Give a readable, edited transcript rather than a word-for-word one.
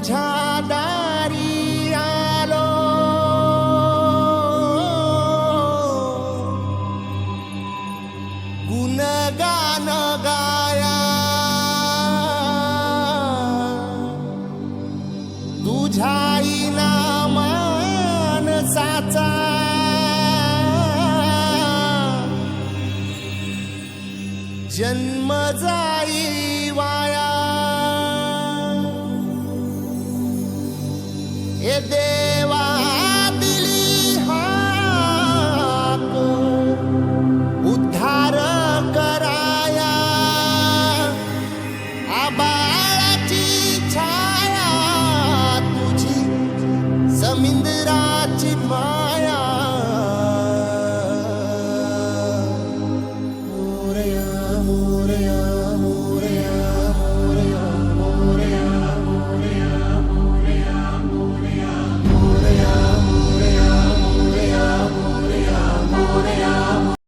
तुझ्या दारी आलो, गुणगान गाया तुझ्या मानसाचा जन्म जाई वाया. ए दे